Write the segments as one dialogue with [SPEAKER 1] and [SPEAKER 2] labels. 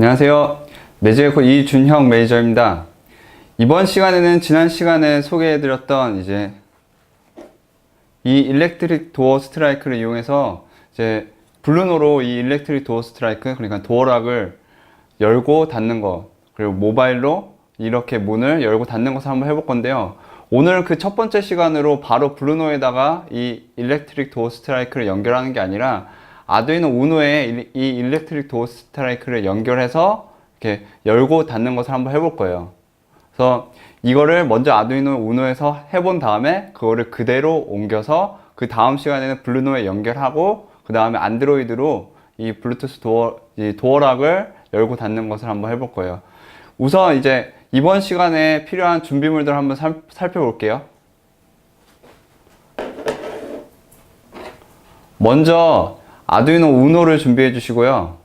[SPEAKER 1] 안녕하세요. 매직에코 이준형 매니저입니다. 이번 시간에는 지난 시간에 소개해드렸던 이제 이 일렉트릭 도어 스트라이크를 이용해서 이제 블루노로 이 일렉트릭 도어 스트라이크, 그러니까 도어락을 열고 닫는 거, 그리고 모바일로 이렇게 문을 열고 닫는 것을 한번 해볼 건데요. 오늘 그 첫 번째 시간으로 바로 블루노에다가 이 일렉트릭 도어 스트라이크를 연결하는 게 아니라 아두이노 우노에 이 일렉트릭 도어 스트라이크를 연결해서 이렇게 열고 닫는 것을 한번 해볼 거예요. 그래서 이거를 먼저 아두이노 우노에서 해본 다음에 그거를 그대로 옮겨서 그 다음 시간에는 블루노에 연결하고 그 다음에 안드로이드로 이 블루투스 도어락을 열고 닫는 것을 한번 해볼 거예요. 우선 이제 이번 시간에 필요한 준비물들 한번 살펴볼게요. 먼저 아두이노 우노를 준비해 주시고요.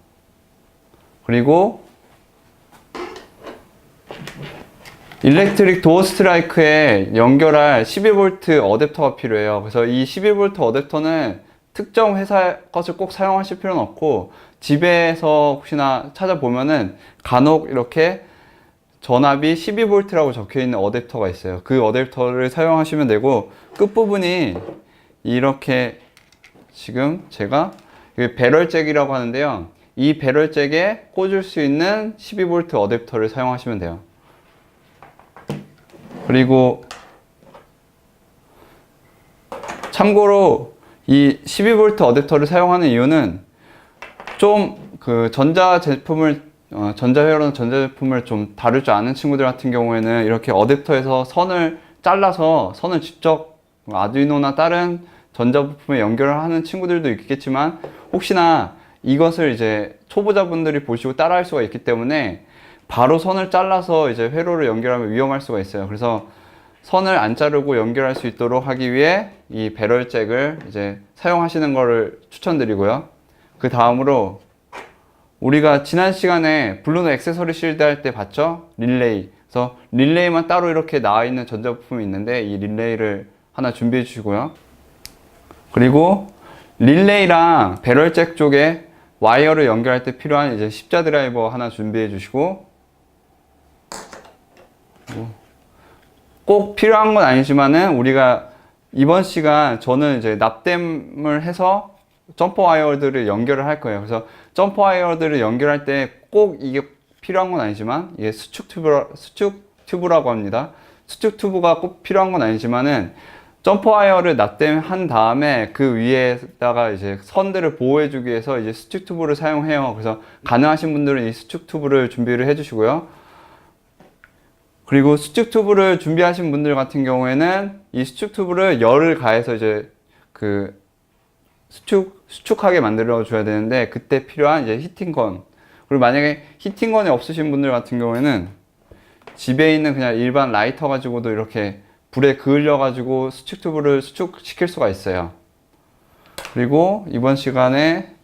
[SPEAKER 1] 그리고 일렉트릭 도어 스트라이크에 연결할 12V 어댑터가 필요해요. 그래서 이 12V 어댑터는 특정 회사 것을 꼭 사용하실 필요는 없고, 집에서 혹시나 찾아보면은 간혹 이렇게 전압이 12V라고 적혀 있는 어댑터가 있어요. 그 어댑터를 사용하시면 되고, 끝부분이 이렇게 지금 제가 배럴잭이라고 하는데요. 이 배럴잭에 꽂을 수 있는 12V 어댑터를 사용하시면 돼요. 그리고 참고로 이 12V 어댑터를 사용하는 이유는 좀 그 전자회로나 전자제품을 좀 다룰 줄 아는 친구들 같은 경우에는 이렇게 어댑터에서 선을 잘라서 선을 직접 아두이노나 다른 전자부품에 연결을 하는 친구들도 있겠지만, 혹시나 이것을 이제 초보자분들이 보시고 따라할 수가 있기 때문에 바로 선을 잘라서 이제 회로를 연결하면 위험할 수가 있어요. 그래서 선을 안 자르고 연결할 수 있도록 하기 위해 이 배럴잭을 이제 사용하시는 것을 추천드리고요. 그 다음으로 우리가 지난 시간에 블루노 액세서리 실드 할 때 봤죠? 릴레이. 그래서 릴레이만 따로 이렇게 나와 있는 전자부품이 있는데 이 릴레이를 하나 준비해 주시고요. 그리고 릴레이랑 배럴잭 쪽에 와이어를 연결할 때 필요한 이제 십자 드라이버 하나 준비해 주시고, 꼭 필요한 건 아니지만은 우리가 이번 시간 저는 이제 납땜을 해서 점퍼 와이어들을 연결을 할 거예요. 그래서 점퍼 와이어들을 연결할 때 꼭 이게 필요한 건 아니지만, 이게 수축 튜브라고 합니다. 수축 튜브가 꼭 필요한 건 아니지만은 점퍼 와이어를 납땜한 다음에 그 위에다가 이제 선들을 보호해 주기 위해서 이제 수축 튜브를 사용해요. 그래서 가능하신 분들은 이 수축 튜브를 준비를 해 주시고요. 그리고 수축 튜브를 준비하신 분들 같은 경우에는 이 수축 튜브를 열을 가해서 이제 그 수축하게 만들어 줘야 되는데, 그때 필요한 이제 히팅건, 그리고 만약에 히팅건이 없으신 분들 같은 경우에는 집에 있는 그냥 일반 라이터 가지고도 이렇게 불에 그을려 가지고 수축 튜브를 수축시킬 수가 있어요. 그리고 이번 시간에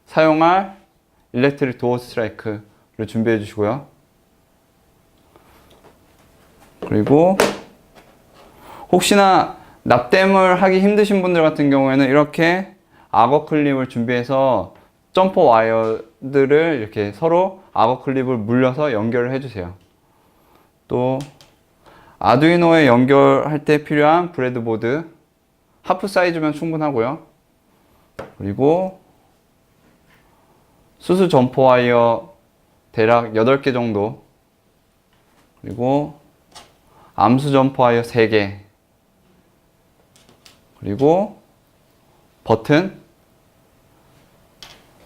[SPEAKER 1] 사용할 일렉트릭 도어 스트라이크를 준비해 주시고요. 그리고 혹시나 납땜을 하기 힘드신 분들 같은 경우에는 이렇게 악어 클립을 준비해서 점퍼 와이어들을 이렇게 서로 악어 클립을 물려서 연결을 해주세요. 또 아두이노에 연결할 때 필요한 브레드보드, 하프 사이즈면 충분하고요. 그리고 수수 점퍼 와이어 대략 8개 정도, 그리고 암수 점퍼 와이어 3개, 그리고 버튼,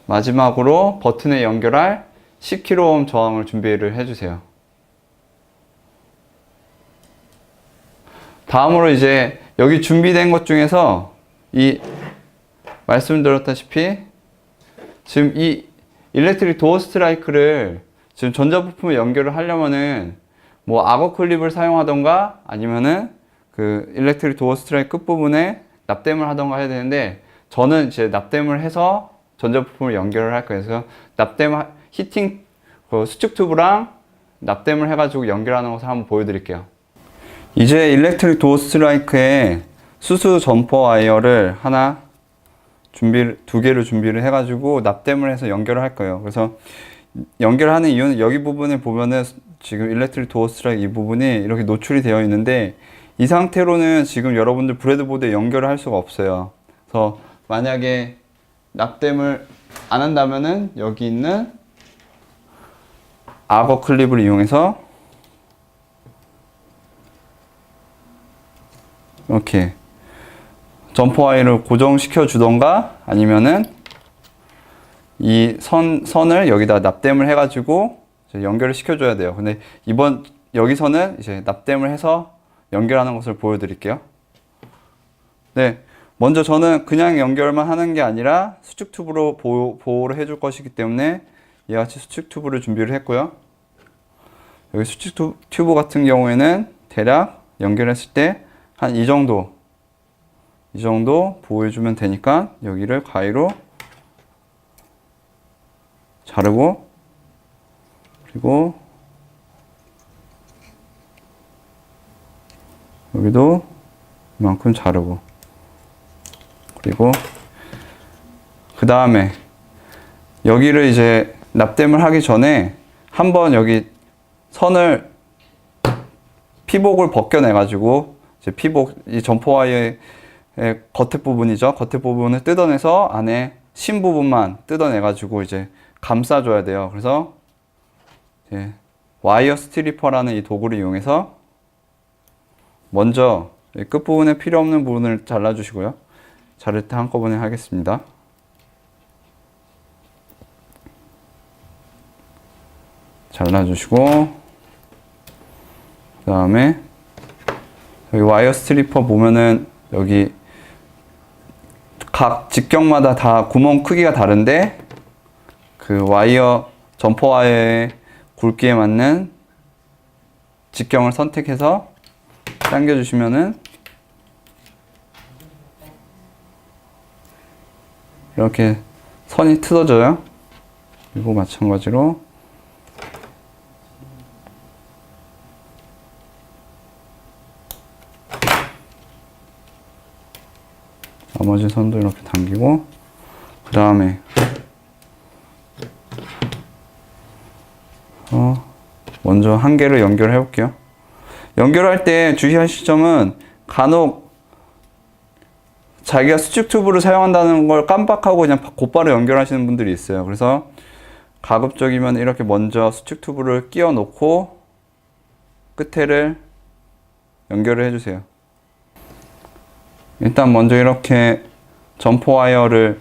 [SPEAKER 1] 마지막으로 버튼에 연결할 10kΩ 저항을 준비를 해주세요. 다음으로 이제 여기 준비된 것 중에서 이 말씀드렸다시피 지금 이 일렉트릭 도어 스트라이크를 지금 전자부품에 연결을 하려면은 뭐 악어 클립을 사용하던가 아니면은 그 일렉트릭 도어 스트라이크 끝부분에 납땜을 하던가 해야 되는데, 저는 이제 납땜을 해서 전자부품을 연결을 할 거예요. 그래서 납땜, 히팅, 수축 튜브랑 납땜을 해가지고 연결하는 것을 한번 보여드릴게요. 이제 일렉트릭 도어 스트라이크에 수수 점퍼 와이어를 두 개를 준비를 해가지고 납땜을 해서 연결을 할 거예요. 그래서 연결하는 이유는 여기 부분을 보면은 지금 일렉트릭 도어 스트라이크 이 부분이 이렇게 노출이 되어 있는데 이 상태로는 지금 여러분들 브레드보드에 연결을 할 수가 없어요. 그래서 만약에 납땜을 안 한다면은 여기 있는 악어 클립을 이용해서 이렇게 점퍼 와이를 고정시켜 주던가 아니면은 이 선을 여기다 납땜을 해가지고 이제 연결을 시켜줘야 돼요. 근데 여기서는 이제 납땜을 해서 연결하는 것을 보여드릴게요. 네, 먼저 저는 그냥 연결만 하는 게 아니라 수축 튜브로 보호를 해줄 것이기 때문에 이와 같이 수축 튜브를 준비를 했고요. 여기 수축 튜브 같은 경우에는 대략 연결했을 때 한 이 정도 보호해주면 되니까 여기를 가위로 자르고, 그리고 여기도 이만큼 자르고, 그리고 그 다음에 여기를 이제 납땜을 하기 전에 한번 여기 선을 피복을 벗겨내 가지고 이제 이 점퍼 와이어의 겉에 부분이죠. 겉에 부분을 뜯어내서 안에 심 부분만 뜯어내 가지고 이제 감싸줘야 돼요. 그래서 이제 와이어 스트리퍼라는 이 도구를 이용해서 먼저 끝부분에 필요 없는 부분을 잘라주시고요. 자를 때 한꺼번에 하겠습니다. 잘라주시고, 그 다음에 여기 와이어 스트리퍼 보면은 여기 각 직경마다 다 구멍 크기가 다른데 그 점퍼 와이어의 굵기에 맞는 직경을 선택해서 당겨주시면은 이렇게 선이 틀어져요. 그리고 마찬가지로 나머지 선도 이렇게 당기고, 그 다음에 먼저 한 개를 연결해 볼게요. 연결할 때 주의하실 점은 간혹 자기가 수축 튜브를 사용한다는 걸 깜빡하고 그냥 곧바로 연결하시는 분들이 있어요. 그래서 가급적이면 이렇게 먼저 수축 튜브를 끼워 놓고 끝에를 연결을 해주세요. 일단 먼저 이렇게 점퍼 와이어를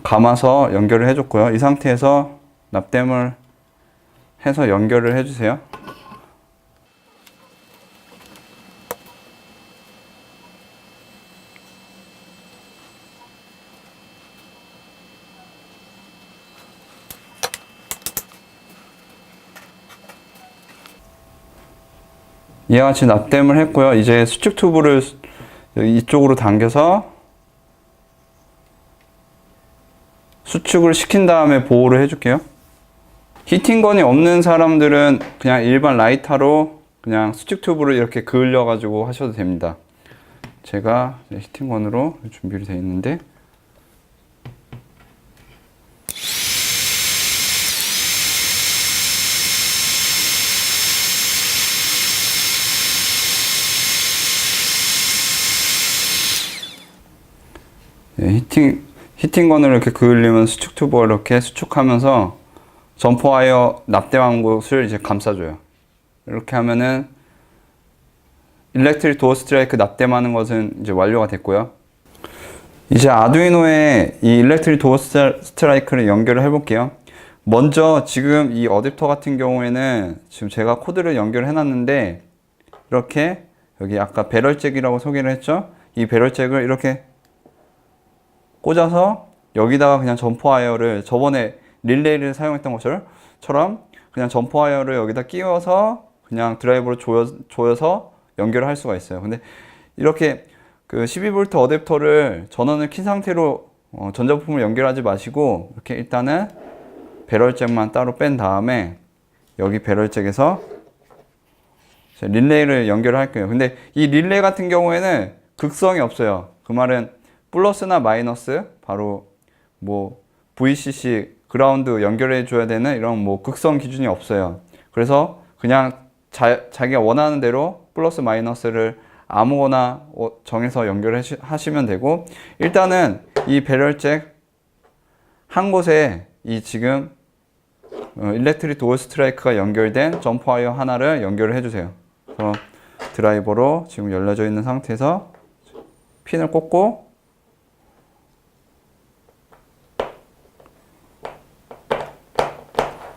[SPEAKER 1] 감아서 연결을 해줬고요. 이 상태에서 납땜을 해서 연결을 해주세요. 이와 같이 납땜을 했고요. 이제 수축 튜브를 이쪽으로 당겨서 수축을 시킨 다음에 보호를 해줄게요. 히팅건이 없는 사람들은 그냥 일반 라이터로 그냥 수축 튜브를 이렇게 그을려 가지고 하셔도 됩니다. 제가 히팅건으로 준비를 되어 있는데, 히팅건을 이렇게 그을리면 수축 튜브가 이렇게 수축하면서 점퍼 와이어 납땜한 곳을 이제 감싸줘요. 이렇게 하면은 일렉트릭 도어 스트라이크 납땜하는 것은 이제 완료가 됐고요. 이제 아두이노에 이 일렉트릭 도어 스트라이크를 연결을 해볼게요. 먼저 지금 이 어댑터 같은 경우에는 지금 제가 코드를 연결해 놨는데 이렇게 여기 아까 배럴잭이라고 소개를 했죠. 이 배럴잭을 이렇게 꽂아서 여기다가 그냥 점퍼 와이어를 저번에 릴레이를 사용했던 것처럼 그냥 점퍼 와이어를 여기다 끼워서 그냥 드라이버로 조여서 연결을 할 수가 있어요. 근데 이렇게 그 12V 어댑터를 전원을 킨 상태로 전자부품을 연결하지 마시고 이렇게 일단은 배럴잭만 따로 뺀 다음에 여기 배럴잭에서 릴레이를 연결할 거예요. 근데 이 릴레이 같은 경우에는 극성이 없어요. 그 말은 플러스나 마이너스 바로 뭐 VCC 그라운드 연결해 줘야 되는 이런 뭐 극성 기준이 없어요. 그래서 그냥 자기가 원하는 대로 플러스 마이너스를 아무거나 정해서 연결하시면 되고, 일단은 이 배럴잭 한 곳에 이 지금 일렉트릭 도어 스트라이크가 연결된 점프 와이어 하나를 연결을 해주세요. 그래서 드라이버로 지금 열려져 있는 상태에서 핀을 꽂고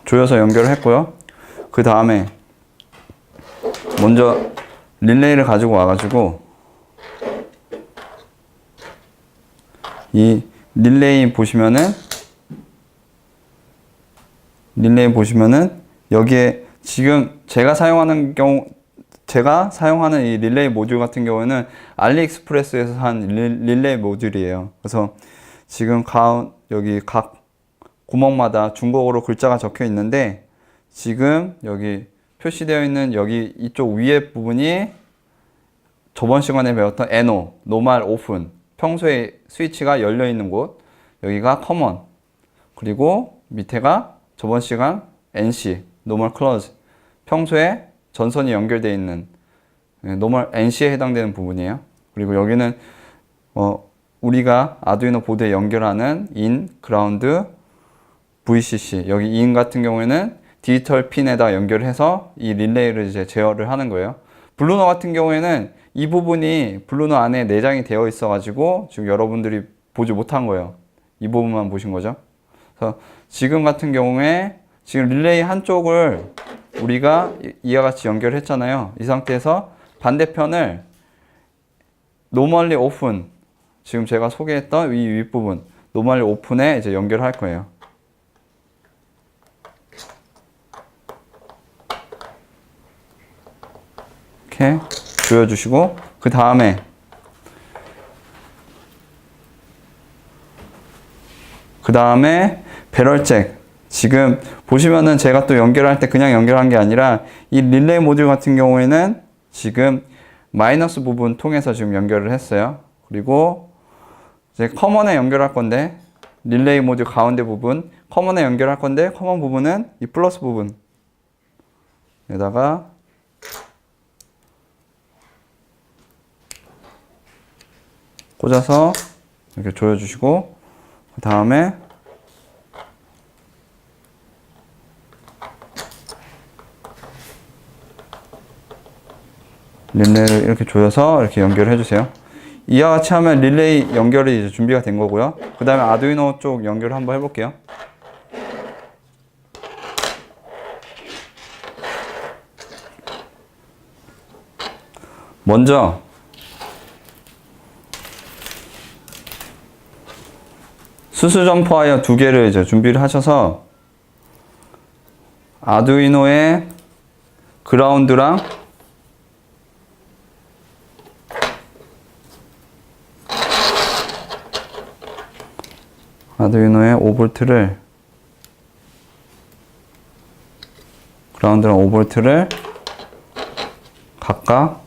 [SPEAKER 1] 조여서 연결을 했고요. 그 다음에 먼저 릴레이를 가지고 와가지고 이 릴레이 보시면은 여기에 지금 제가 사용하는 이 릴레이 모듈 같은 경우에는 알리익스프레스에서 산 릴레이 모듈이에요. 그래서 지금 여기 각 구멍마다 중국어로 글자가 적혀 있는데, 지금 여기 표시되어 있는 여기 이쪽 위에 부분이 저번 시간에 배웠던 NO, 노멀 오픈, 평소에 스위치가 열려 있는 곳, 여기가 커먼, 그리고 밑에가 저번 시간 NC, 노멀 클로즈, 평소에 전선이 연결되어 있는 노멀 NC에 해당되는 부분이에요. 그리고 여기는 우리가 아두이노 보드에 연결하는 인, 그라운드, VCC, 여기 인 같은 경우에는 디지털 핀에다 연결해서 이 릴레이를 이제 제어를 하는 거예요. 블루너 같은 경우에는 이 부분이 블루너 안에 내장이 되어 있어 가지고 지금 여러분들이 보지 못한 거예요. 이 부분만 보신 거죠. 그래서 지금 같은 경우에 지금 릴레이 한쪽을 우리가 이와 같이 연결했잖아요. 이 상태에서 반대편을 노멀리 오픈, 지금 제가 소개했던 이 윗부분 노멀리 오픈에 이제 연결할 거예요. 이렇게 조여주시고, 그 다음에 배럴잭, 지금 보시면은 제가 또 연결할 때 그냥 연결한 게 아니라 이 릴레이 모듈 같은 경우에는 지금 마이너스 부분 통해서 지금 연결을 했어요. 그리고 이제 커먼에 연결할 건데, 릴레이 모듈 가운데 부분 커먼에 연결할 건데, 커먼 부분은 이 플러스 부분에다가 꽂아서 이렇게 조여주시고, 그 다음에 릴레이를 이렇게 조여서 이렇게 연결해 주세요. 이와 같이 하면 릴레이 연결이 이제 준비가 된 거고요. 그 다음에 아두이노 쪽 연결을 한번 해볼게요. 먼저 수수 점프 와이어 2개를 이제 준비를 하셔서 아두이노의 그라운드랑 아두이노의 5V를 그라운드랑 5V를 각각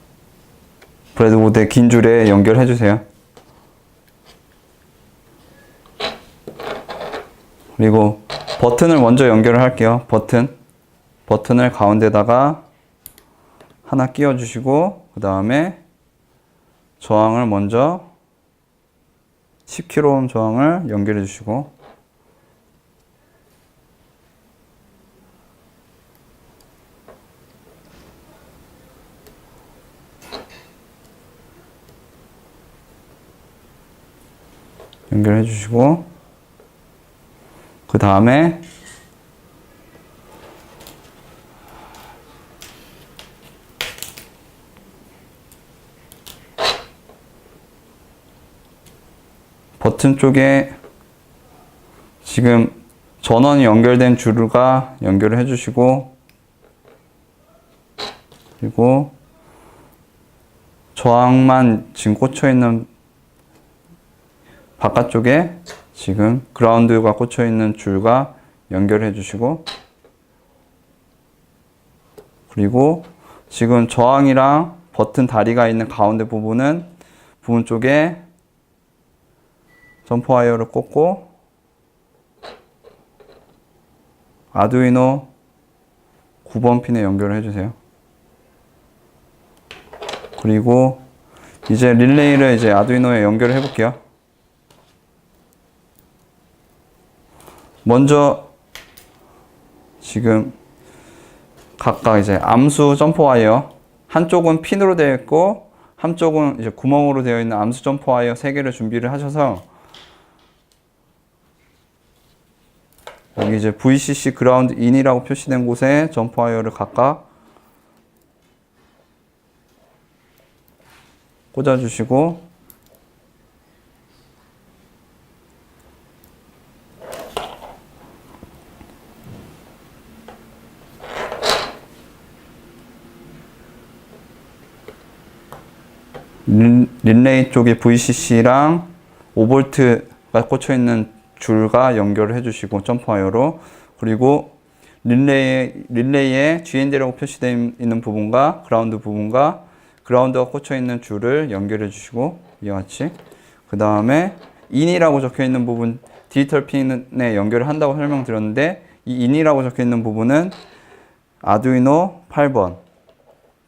[SPEAKER 1] 브레드보드의 긴 줄에 연결해 주세요. 그리고 버튼을 먼저 연결을 할게요. 버튼을 가운데다가 하나 끼워 주시고, 그 다음에 저항을 먼저 10kΩ 저항을 연결해 주시고, 연결해 주시고, 그 다음에 버튼 쪽에 지금 전원이 연결된 줄과 연결을 해 주시고, 그리고 저항만 지금 꽂혀 있는 바깥쪽에 지금 그라운드가 꽂혀 있는 줄과 연결해 주시고, 그리고 지금 저항이랑 버튼 다리가 있는 가운데 부분 쪽에 점프 와이어를 꽂고, 아두이노 9번 핀에 연결을 해주세요. 그리고 이제 릴레이를 이제 아두이노에 연결을 해볼게요. 먼저 지금 각각 이제 암수 점퍼 와이어 한쪽은 핀으로 되어 있고 한쪽은 이제 구멍으로 되어 있는 암수 점퍼 와이어 3개를 준비를 하셔서 여기 이제 VCC 그라운드 인이라고 표시된 곳에 점퍼 와이어를 각각 꽂아주시고 릴레이 쪽에 VCC랑 5V가 꽂혀 있는 줄과 연결을 해주시고 점퍼 와이어로 그리고 릴레이에 GND라고 표시되어 있는 부분과 그라운드가 꽂혀 있는 줄을 연결해 주시고 이와 같이 그 다음에 인이라고 적혀 있는 부분 디지털 핀에 연결을 한다고 설명드렸는데 이 인이라고 적혀 있는 부분은 아두이노 8번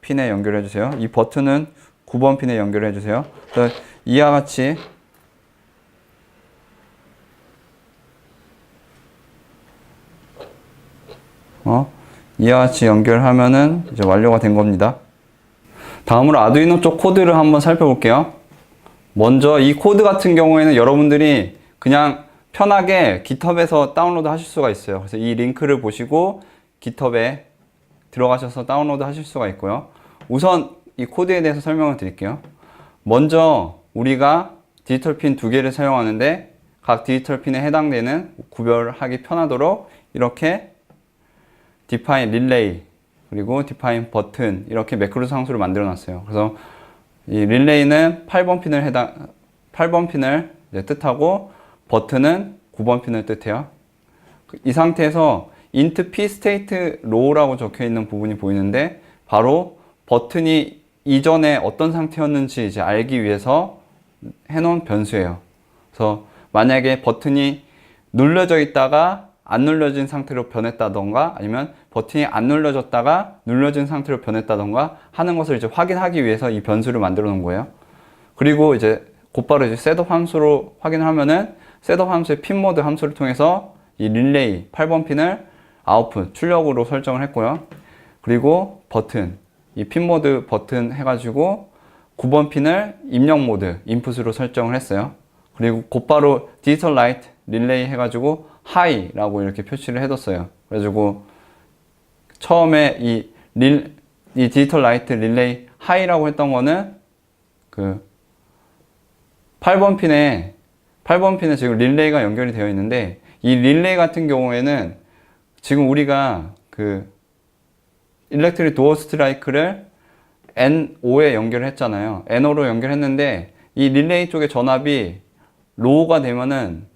[SPEAKER 1] 핀에 연결해 주세요. 이 버튼은 9번 핀에 연결해 주세요. 이와 같이 이와 같이 연결하면은 이제 완료가 된 겁니다. 다음으로 아두이노 쪽 코드를 한번 살펴볼게요. 먼저 이 코드 같은 경우에는 여러분들이 그냥 편하게 GitHub에서 다운로드 하실 수가 있어요. 그래서 이 링크를 보시고 GitHub에 들어가셔서 다운로드 하실 수가 있고요. 우선 이 코드에 대해서 설명을 드릴게요. 먼저 우리가 디지털 핀 2개를 사용하는데 각 디지털 핀에 해당되는 구별하기 편하도록 이렇게 define 릴레이 그리고 define 버튼 이렇게 매크로 상수를 만들어 놨어요. 그래서 이 릴레이는 8번 핀을 이제 뜻하고 버튼은 9번 핀을 뜻해요. 이 상태에서 int p state row라고 적혀 있는 부분이 보이는데 바로 버튼이 이전에 어떤 상태였는지 이제 알기 위해서 해놓은 변수예요. 그래서 만약에 버튼이 눌러져 있다가 안 눌러진 상태로 변했다던가 아니면 버튼이 안 눌러졌다가 눌러진 상태로 변했다던가 하는 것을 이제 확인하기 위해서 이 변수를 만들어 놓은 거예요. 그리고 이제 곧바로 이제 셋업 함수로 확인하면은 셋업 함수의 핀모드 함수를 통해서 이 릴레이 8번 핀을 아웃풋 출력으로 설정을 했고요. 그리고 버튼 이 핀모드 버튼 해가지고 9번 핀을 입력 모드 인풋으로 설정을 했어요. 그리고 곧바로 디지털 라이트 릴레이 해가지고 하이라고 이렇게 표시를 해뒀어요. 그래가지고 처음에 이 디지털 라이트 릴레이 하이라고 했던 거는 그 8번 핀에 지금 릴레이가 연결이 되어 있는데 이 릴레이 같은 경우에는 지금 우리가 그 일렉트릭 도어 스트라이크를 N5에 연결을 했잖아요. N5로 연결했는데 이 릴레이 쪽의 전압이 로우가 되면은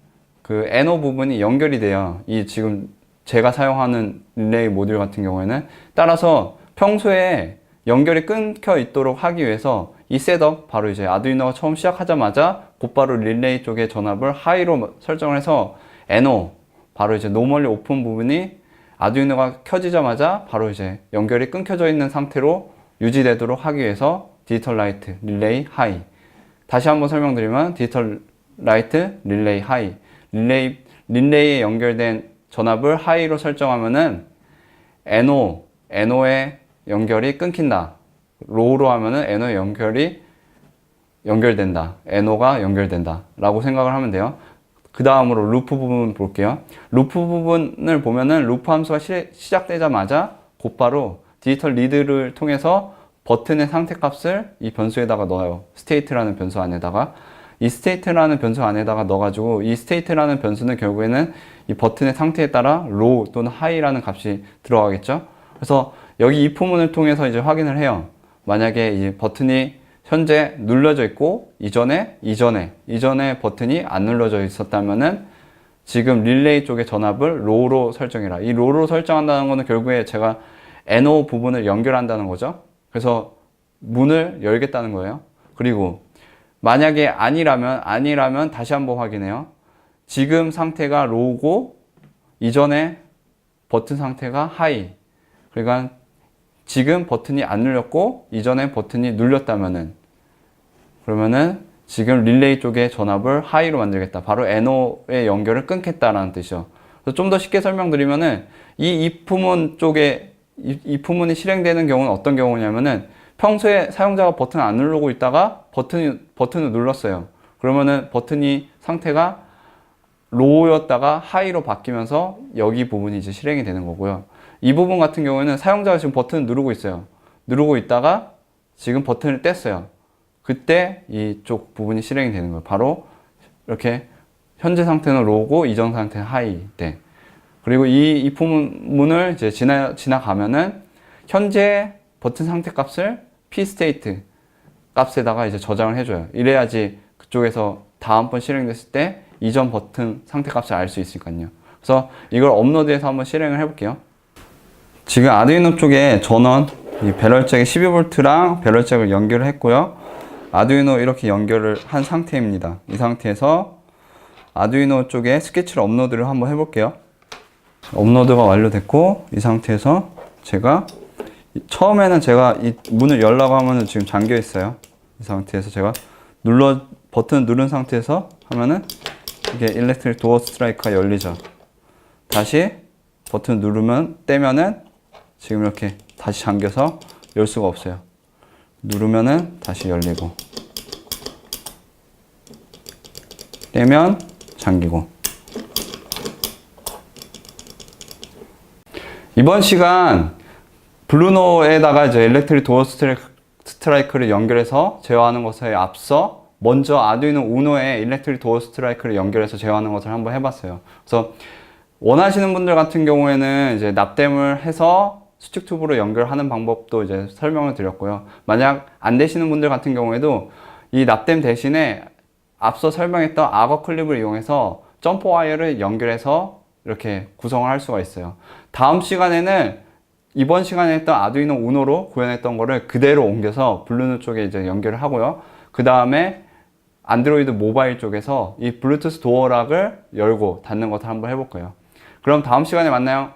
[SPEAKER 1] 그 N5 부분이 연결이 돼요. 이 지금 제가 사용하는 릴레이 모듈 같은 경우에는 따라서 평소에 연결이 끊겨 있도록 하기 위해서 이 셋업 바로 이제 아두이노가 처음 시작하자마자 곧바로 릴레이 쪽의 전압을 하이로 설정을 해서 NO 바로 이제 노멀리 오픈 부분이 아두이노가 켜지자마자 바로 이제 연결이 끊겨져 있는 상태로 유지되도록 하기 위해서 디지털 라이트 릴레이 하이 다시 한번 설명드리면 디지털 라이트 릴레이 하이 릴레이에 연결된 전압을 하이로 설정하면은 NO의 연결이 끊긴다. 로우로 하면은 NO의 연결된다. NO가 연결된다. 라고 생각을 하면 돼요. 그 다음으로 루프 부분 볼게요. 루프 부분을 보면은 루프 함수가 시작되자마자 곧바로 디지털 리드를 통해서 버튼의 상태 값을 이 변수에다가 넣어요. state라는 변수 안에다가. 이 state라는 변수 안에다가 넣어가지고 이 state라는 변수는 결국에는 이 버튼의 상태에 따라 low 또는 high라는 값이 들어가겠죠. 그래서 여기 이 부분을 통해서 이제 확인을 해요. 만약에 이 버튼이 현재 눌러져 있고 이전에 버튼이 안 눌러져 있었다면은 지금 릴레이 쪽의 전압을 low로 설정해라. 이 low로 설정한다는 거는 결국에 제가 NO 부분을 연결한다는 거죠. 그래서 문을 열겠다는 거예요. 그리고 만약에 아니라면 다시 한번 확인해요. 지금 상태가 low고 이전에 버튼 상태가 하이. 그러니까 지금 버튼이 안 눌렸고 이전에 버튼이 눌렸다면은, 그러면은 지금 릴레이 쪽의 전압을 하이로 만들겠다. 바로 NO의 연결을 끊겠다라는 뜻이죠. 그래서 좀 더 쉽게 설명드리면은 이 if 쪽에 if문이 실행되는 경우는 어떤 경우냐면은 평소에 사용자가 버튼을 안 누르고 있다가 버튼을 눌렀어요. 그러면은 버튼이 상태가 로우였다가 하이로 바뀌면서 여기 부분이 이제 실행이 되는 거고요. 이 부분 같은 경우에는 사용자가 지금 버튼을 누르고 있어요. 누르고 있다가 지금 버튼을 뗐어요. 그때 이쪽 부분이 실행이 되는 거예요. 바로 이렇게 현재 상태는 로우고 이전 상태는 하이 때. 그리고 이 if문을 이제 지나가면은 현재 버튼 상태 값을 pState 값에다가 이제 저장을 해줘요. 이래야지 그쪽에서 다음번 실행됐을 때 이전 버튼 상태 값을 알 수 있으니까요. 그래서 이걸 업로드해서 한번 실행을 해볼게요. 지금 아두이노 쪽에 전원, 이 배럴잭에 12V랑 배럴잭을 연결을 했고요. 아두이노 이렇게 연결을 한 상태입니다. 이 상태에서 아두이노 쪽에 스케치를 업로드를 한번 해볼게요. 업로드가 완료됐고, 이 상태에서 제가 처음에는 제가 이 문을 열라고 하면은 지금 잠겨 있어요. 이 상태에서 제가 버튼 누른 상태에서 하면은 이게 일렉트릭 도어 스트라이크가 열리죠. 다시 버튼 누르면 떼면은 지금 이렇게 다시 잠겨서 열 수가 없어요. 누르면은 다시 열리고 떼면 잠기고. 이번 시간 블루노에다가 이제 일렉트릭 도어 스트라이크를 연결해서 제어하는 것에 앞서 먼저 아두이노 우노에 일렉트릭 도어 스트라이크를 연결해서 제어하는 것을 한번 해봤어요. 그래서 원하시는 분들 같은 경우에는 이제 납땜을 해서 수축 튜브로 연결하는 방법도 이제 설명을 드렸고요. 만약 안 되시는 분들 같은 경우에도 이 납땜 대신에 앞서 설명했던 악어 클립을 이용해서 점퍼 와이어를 연결해서 이렇게 구성을 할 수가 있어요. 다음 시간에는 이번 시간에 했던 아두이노 우노로 구현했던 거를 그대로 옮겨서 블루노 쪽에 이제 연결을 하고요. 그 다음에 안드로이드 모바일 쪽에서 이 블루투스 도어락을 열고 닫는 것을 한번 해볼 거예요. 그럼 다음 시간에 만나요.